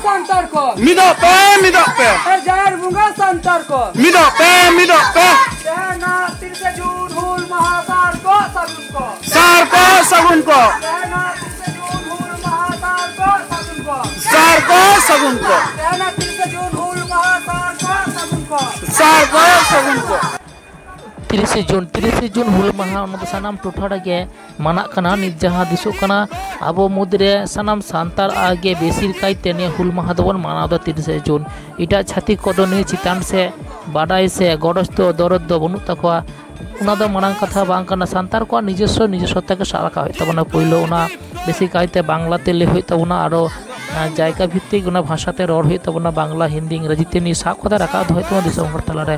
संतर को मिदोग पे जहर बुंगा संतर को मिदोग पे सेना 30 जून हुल महासार को सगुन को सार को सगुन को सेना 30 जून हुल महासार को सगुन को सार को सगुन को सेना 30 जून हुल महासार को सगुन को सार को सगुन को 30 जून हुल माहा सानाम टोठा के माना नित जहाँ दिसोकना अब मुद्रे सानाम सांतार आगे बेसिर कायते ने हुल माहा दोबन माना 30 जून इटा छाती कोदो ने चितान से बाडाई से गड़स दो दरद दो बनु तकवा उना दो मांग कथा बांग कना सांतार को निजस्वता के साराका तबना पहिलो उना बेसि कायते बांग्लाते ले होय तबना आरो जायगा भित्तिक उना भाषाते रड़ होय तबना बांग्ला हिंदी इंग्रेजीते नि साब कथा राखा होय तबना दिसोम हर तलारे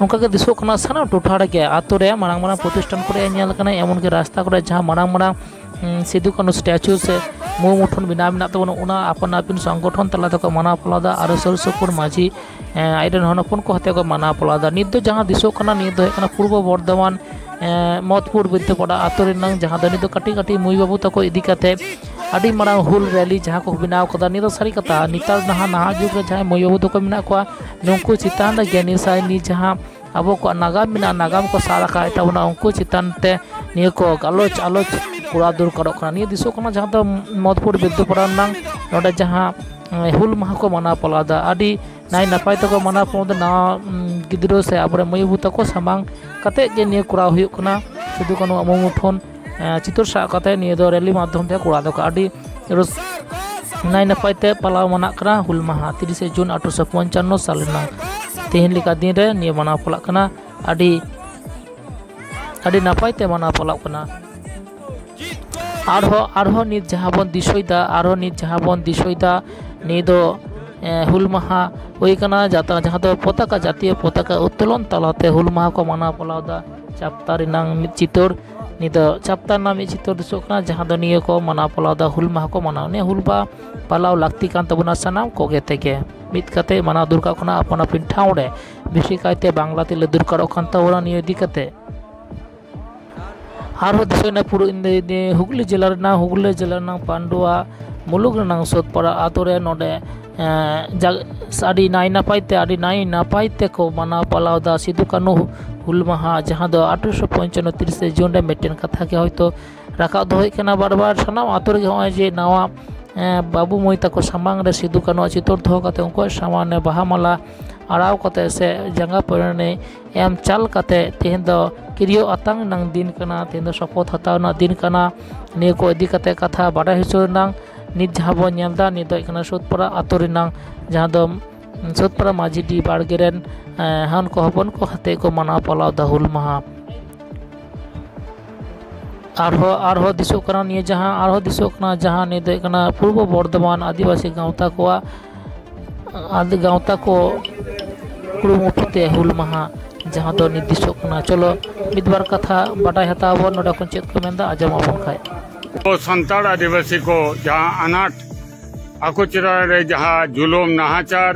उनका के दिसोकना साना टोठा के आतो रे मांग प्रतिष्ठान करे नेल कना एमन के रास्ता करे जहां मांग सिदु कानु स्टैचू से मुँह मुठन बिना मेना तबन उना अपन आपिन संगठन तला तक माना पलादा और सुर सुपुर माझी आइडन हनपन को हते को माना पलादा नित दो जहां दिसोकना नित दो कना पूर्व बर्धमान मधुपुर विद्यापड़ा आतो रे नंग जहां दो कटी कटी मुई बाबू तक इदी कते अड़ी मांग हुल रैली जहां को बिनाव कदा नि दो सारी कथा नितार नहा जुग रे जहां मुई बाबू तक मिना को नुंकु चितान रे ज्ञानी साई नि जहां अब को नागाम मिना नागाम को सारा का तबना उनको चितान ते निय को गालोच आलोच पूरा दूर करोकना निय दिसोकना जहां तो मधुपुर विद्यापड़ा नंग नोडे जहां हुल माहा को माना पलादा अड़ी नाई नपाय तक माना पलादा ना गिद्रो से अब मुई बाबू तक सामांग कते जे निय कुरा हुयुकना सिदु कानु अमो मुठन चित्र सा कते निय दो रैली माध्यम ते कुरा दो आड़ी नाई नपाय ते पलाव माना कना हुल माहा 30 जून 1855 साल ना तेहन लिका दिन रे निय माना पला कना आड़ी नपाय ते माना पला कना आरो नित जहां बन दिसोइदा नि दो हुल माहा होई कना जाता जहां दो पताका जातीय पताका उत्तोलन तलाते हुल माहा को माना पलावदा चाप्ता रिनांग चितोर नि दो चाप्ता नाम चितोर दिसोकना जहां दो निय को माना पलावदा हुल माहा को माना ने हुल बा पलाव लाक्ति कान तबना सानाम कोगे तेगे मित कते माना दुर्का खना अपन अपन ठाव रे बेसि कायते बांग्लाते ले दुर्कारो कान तबना निय इदी कते आरो दिसोना पुरो हुगली जिला पांडुआ मुलुग सोदपाड़ा आतोरे नोडे आड़ी नाई नापाय ते को माना पलावदा सिदु कानु हुल माहा जहां दो 1855 30 जून रे मेटेन कथा के होयतो राका दो होयकना बार बार सानाम आतोरे होय जे नावा बाबू मई तक सामांग रे सिदु कानु चितोर दो कते उनको सामान्य बाहामाला आड़ाव कते से जंगा परने एम चाल कते तेहन दो किरियो आतांग नंग दिन कना तेहन दो शपथ हताव ना दिन कना ने को इदी कते कथा बाडा हिसो नंग नित जहां बो नेलदा नि दो इकना सोदपाड़ा आतो रिनांग जहां दो सोदपाड़ा माझी डी बाड़गेरेन हान को हपन को हते को माना पलाव दा हुल माहा आरो दिसोकना नि जहां नि दो इकना पूर्व बर्धमान आदिवासी गांवता को कुरुमुटुते हुल माहा जहां दो निर्दिष्टोकना चलो मिदबार कथा बाडाय हताव नोडा कोन चेत को मेंदा आजम आपन खाय तो संताल आदिवासी को जहां अनाट आकुचरा रे जहां जुलुम नाहाचार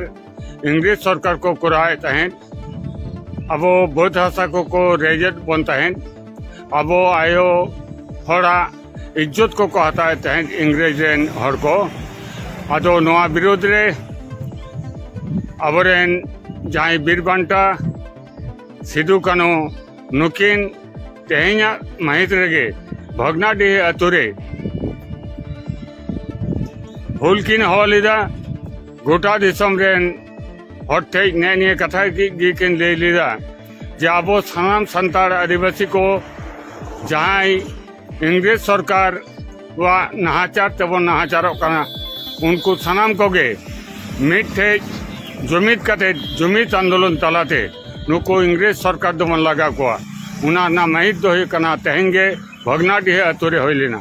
इंग्रेज सरकार को कराए तहन अब बौद्ध भाषा को रेजत बन तहन अब आयो हड़ा इज्जत को हताए तहन इंग्रेज रेन हर को आदो नोआ विरोध रे अबरेन जहां बीरबांटा सिदु कानु नुकिन तेहना महित रेगे भगनाडी अतुरे हुल किन हॉलिदा गोटा दिसम रेन हटे ने कथा की किन ले लीदा जे अब सानाम संतार आदिवासी को जहां इंग्रेज सरकार वा नाहाचार तब नाहाचारो कना उनको सानाम कोगे मिठे जुमित कते जुमित आंदोलन तलाते नुको इंग्रेज सरकार दमन लगा को उना ना महित दो कना तेहेंगे भगनाडी अतुरे होइलिना।